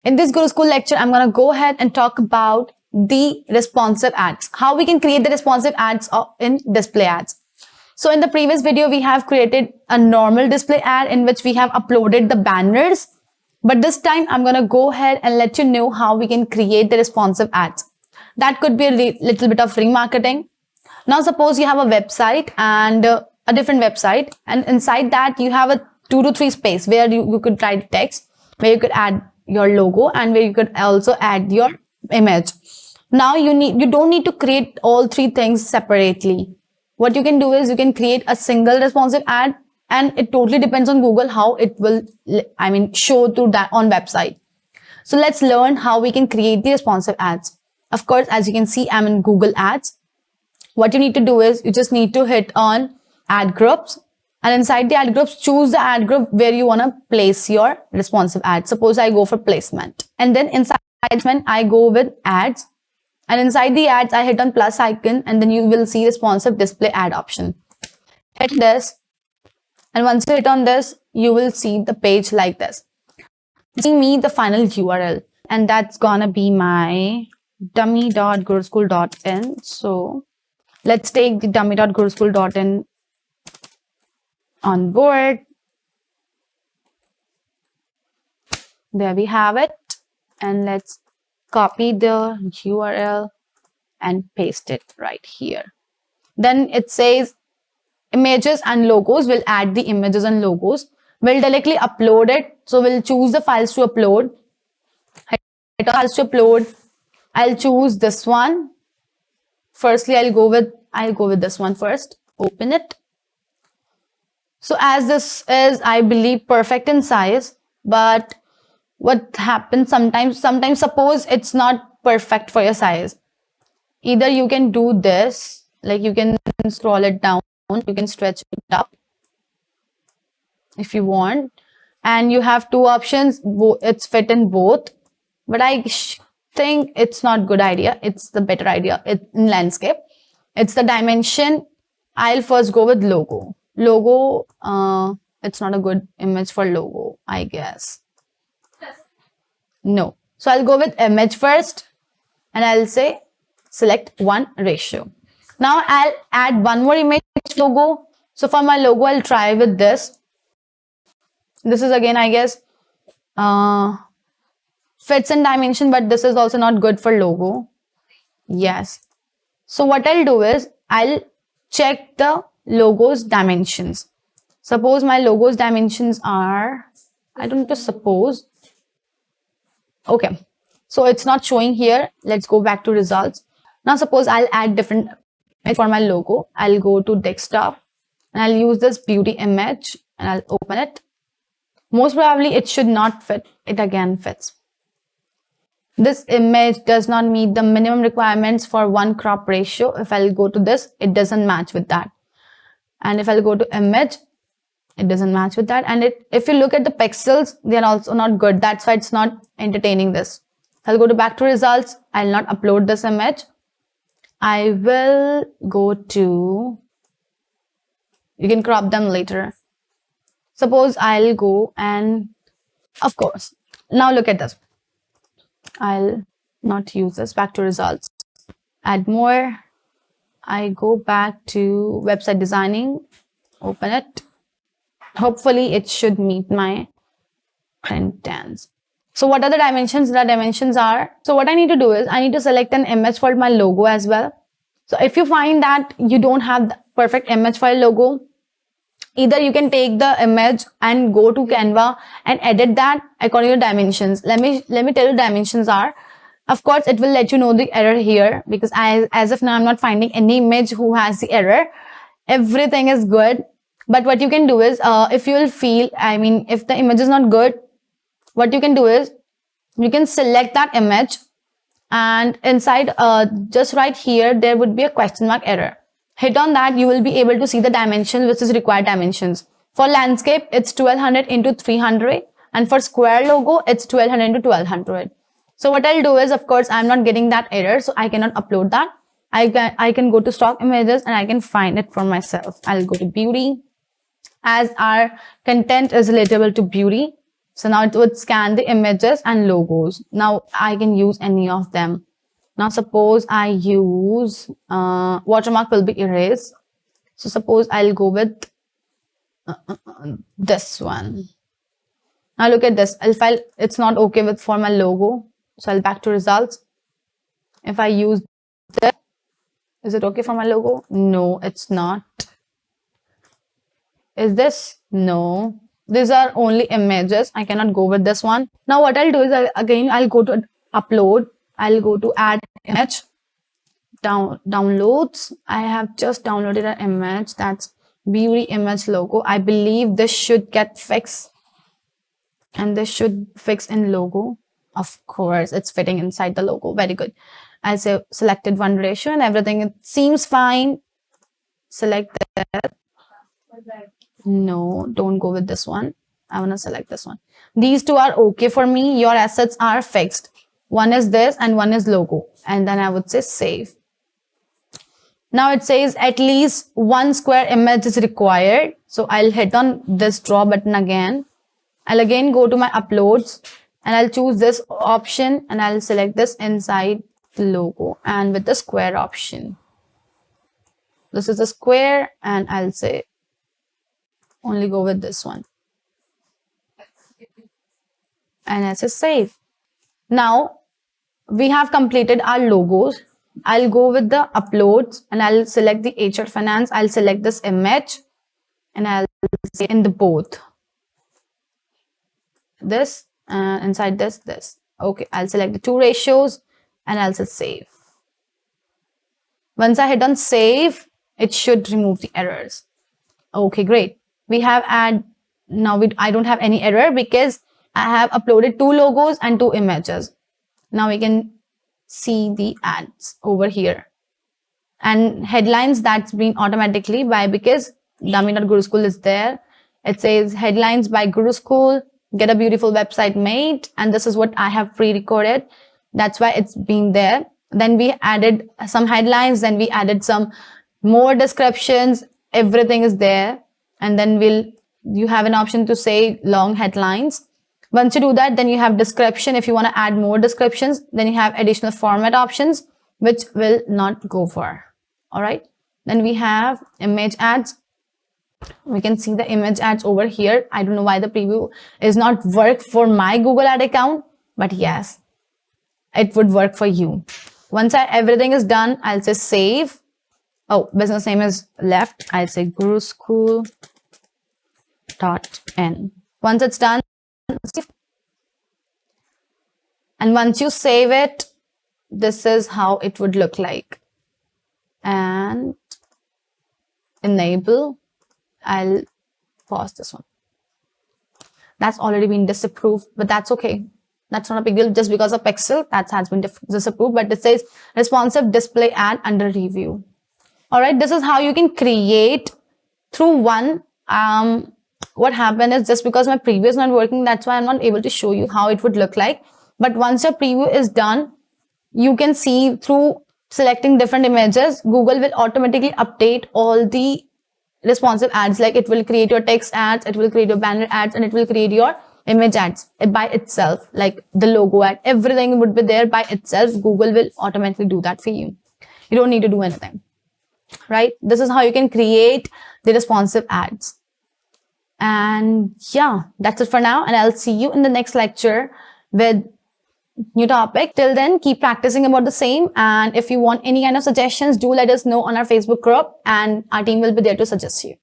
In this Guru School lecture, I'm going to go ahead and talk about the responsive ads, how we can create the responsive ads in display ads. So in the previous video, we have created a normal display ad in which we have uploaded the banners. But this time, I'm going to go ahead and let you know how we can create the responsive ads. That could be a little bit of remarketing. Now, suppose you have a website and a different website, and inside that you have a 2 to 3 space where you could write text, where you could add your logo, and where you could also add your image. Now you don't need to create all 3 things separately. What you can do is you can create a single responsive ad, and it totally depends on Google how it will, show through that on website. So let's learn how we can create the responsive ads. Of course, as you can see, I'm in Google Ads. What you need to do is you just need to hit on ad groups, and inside the ad groups, choose the ad group where you want to place your responsive ad. Suppose I go for placement, and then inside placement, I go with ads, and inside the ads, I hit on plus icon, and then you will see responsive display ad option. Hit this, and once you hit on this, you will see the page like this. Giving me the final URL, and that's gonna be my dummy.guruschool.in. So let's take the dummy.guruschool.in on board. There we have it, and let's copy the URL and paste it right here. Then it says images and logos. We'll add the images and logos. We'll directly upload it. So we'll choose the files to upload. Files to upload. I'll choose this one. Firstly, I'll go with this one first. Open it. So as this is, I believe, perfect in size, but what happens sometimes suppose it's not perfect for your size. Either you can do this, like you can scroll it down, you can stretch it up if you want, and you have 2 options. It's fit in both, but I think it's not good idea. It's the better idea in landscape. It's the dimension. I'll first go with logo. It's not a good image for logo, I guess. No. So I'll go with image first, and I'll say select 1 ratio. Now I'll add 1 more image logo. So for my logo, I'll try with this. This is again, I guess, fits in dimension, but this is also not good for logo. Yes. So what I'll do is I'll check the logo's dimensions. Suppose my logo's dimensions are, I don't know, suppose. Okay. So it's not showing here. Let's go back to results. Now suppose I'll add different for my logo. I'll go to desktop, and I'll use this beauty image, and I'll open it. Most probably it should not fit. It again fits. This image does not meet the minimum requirements for 1 crop ratio. If I'll go to this, it doesn't match with that. And if I'll go to image, it doesn't match with that. And if you look at the pixels, they are also not good. That's why it's not entertaining this. I'll go back to results. I'll not upload this image. I will go to, you can crop them later. Suppose I'll go and, of course, now look at this. I'll not use this. Back to results. Add more. I go back to website designing. Open it. Hopefully it should meet my intents. So what are the dimensions? The dimensions are, so what I need to do is I need to select an image for my logo as well. So if you find that you don't have the perfect image for a logo, either you can take the image and go to Canva and edit that according to dimensions. Let me tell you dimensions are. Of course, it will let you know the error here, because as of now, I'm not finding any image who has the error. Everything is good. But what you can do is, if you will feel, if the image is not good, what you can do is, you can select that image, and inside, just right here, there would be a question mark error. Hit on that, you will be able to see the dimensions, which is required dimensions. For landscape, it's 1200 into 300, and for square logo, it's 1200 into 1200. So what I'll do is, of course, I'm not getting that error, so I cannot upload that. I can go to stock images and I can find it for myself. I'll go to beauty. As our content is relatable to beauty, So now it would scan the images and logos. Now I can use any of them. Now suppose I use watermark will be erased. So suppose I'll go with this one. Now look at this. If it's not okay with for my logo, so I'll back to results. If I use this, is it okay for my logo? No, it's not. Is this? No. These are only images. I cannot go with this one. Now what I'll do is I'll go to upload. I'll go to add image. Downloads. I have just downloaded an image. That's beauty image logo. I believe this should get fixed. And this should fix in logo. Of course, it's fitting inside the logo. Very good. I say selected one ratio and everything. It seems fine. Select that. No, don't go with this one. I want to select this one. These two are okay for me. Your assets are fixed. One is this and one is logo. And then I would say save. Now it says at least one square image is required. So I'll hit on this draw button again. I'll again go to my uploads and I'll choose this option and I'll select this inside the logo and with the square option. This is a square and I'll say only go with this one. And I say save. Now we have completed our logos. I'll go with the uploads and I'll select the HR Finance. I'll select this image and I'll say in the both. This and inside this. Okay, I'll select the two ratios and I'll say save. Once I hit on save, it should remove the errors. Okay, great. We have I don't have any error because I have uploaded two logos and two images. Now we can see the ads over here. And headlines, that's been automatically because Dummy.Guru School is there. It says headlines by Guru School. Get a beautiful website made, and this is what I have pre-recorded. That's why it's been there. Then we added some headlines, then we added some more descriptions. Everything is there, and then you have an option to say long headlines. Once you do that, then you have description. If you want to add more descriptions, then you have additional format options, which will not go for. All right. Then we have image ads. We can see the image ads over here. I don't know why the preview is not work for my Google ad account, but yes, it would work for you. Once everything is done, I'll say save. Oh, business name is left. I'll say guruschool.in. Once it's done, and once you save it, this is how it would look like. And enable. I'll pause this one. That's already been disapproved, but that's okay. That's not a big deal. Just because of pixel, that has been disapproved, but it says responsive display ad under review. All right, this is how you can create through one. What happened is just because my preview is not working, that's why I'm not able to show you how it would look like. But once your preview is done, you can see through selecting different images, Google will automatically update all the responsive ads. Like it will create your text ads, it will create your banner ads, and it will create your image ads by itself. Like the logo ad, everything would be there by itself. Google will automatically do that for you. You don't need to do anything, right? This is how you can create the responsive ads. And yeah, that's it for now. And I'll see you in the next lecture with new topic. Till then, keep practicing about the same. And if you want any kind of suggestions, do let us know on our Facebook group and our team will be there to suggest you.